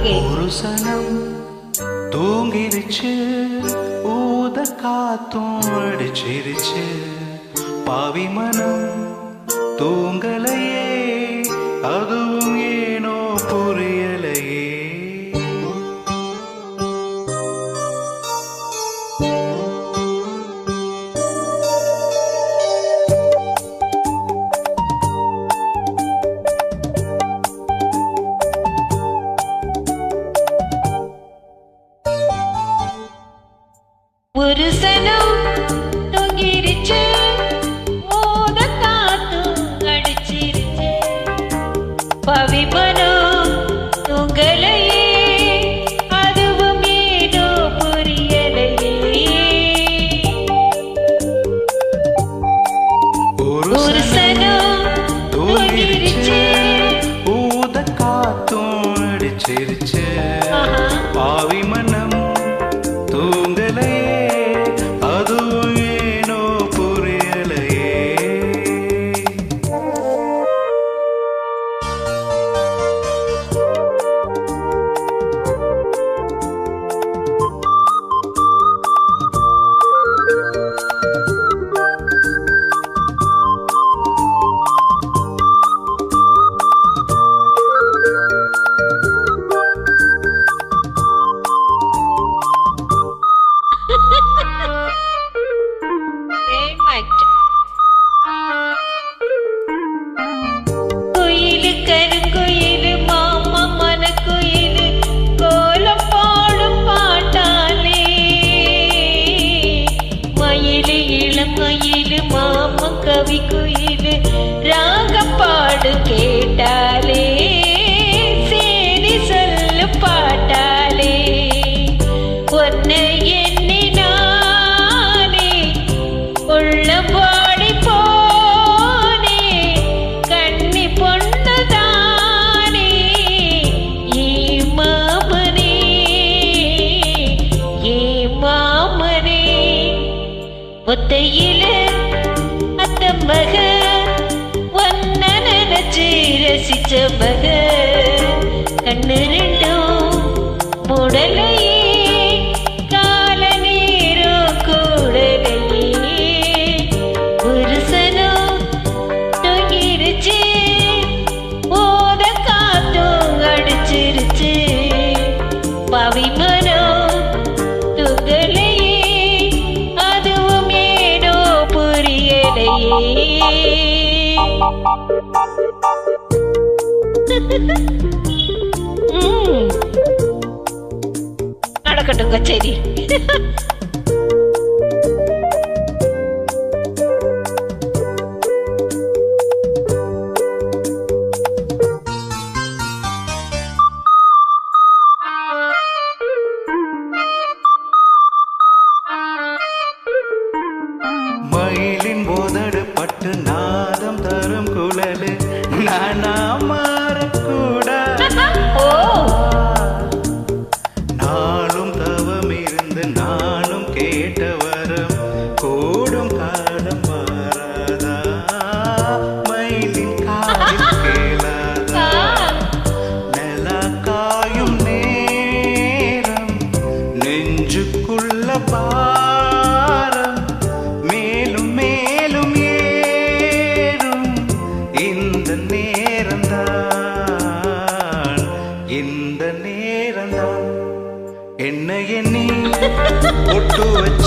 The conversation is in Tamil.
ஒரு சனம் தூங்கிருச்சு, ஊத காத்தும் அடிச்சிருச்சு. பாவி மனம் தூங்கலையே, அதுவும் ஏனோ புரியலையே. ஒரு சனம் தூங்கிருச்சு, ஊத காத்தும் அடிச்சிருச்சு. பாவி மனம் தூங்கலையே, அதுவும் ஏனோ புரியலையே. ஒரு சனம் தூங்கிருச்சு, ஊத காத்தும் அடிச்சிருச்சு. பாவி மனம் தூங்கலையே, அதுவும் ஏனோ புரியலையே. குயிலு கருங்குயிலு மாமா மனக்குயிலு கோலம் பாடும் பாட்டாலே. மயிலு இளம் மயிலு மாமா கவி குயிலு ராகம் பாடு கேட்டாலே. சேரி சொல்லு பாட்டாலே. ஒன்னை எண்ணி நானே உள்ளம் பாடி போனே. கண்ணி பொண்ணுதானே ஏ மாமனே, ஏ மாமனே. ஒத்தையில அத்த மக, ஒன்ன நினைச்சு ரசிச்ச மக. கண்ணு ரெண்டும் முடலையே, கால நேரம் கூடலையே. ஒரு சனம் தூங்கிருச்சு, ஊத காத்தும் அடிச்சிருச்சு. பாவி மனம் தூங்கலையே, அதுவும் ஏனோ புரியலையே. நடக்கட்டும் கச்சேரி. மயிலின் போதடு பட்டு நாதம் தரும் குழலு நானா மாறக்கூடாது. நாளும் தவம் இருந்து நானும் கேட்ட வரம் கூடும் காலம் மாறாதா. மயிலின் காதில் கேளாதா, நிலா காயும் நேரம் நெஞ்சுக்குள்ள பாரம் மேலும் மேலும் ஏறும். இந்த நேரம்தான், இந்த நேரம்தான். என்ன எண்ணி ஒட்டு வச்ச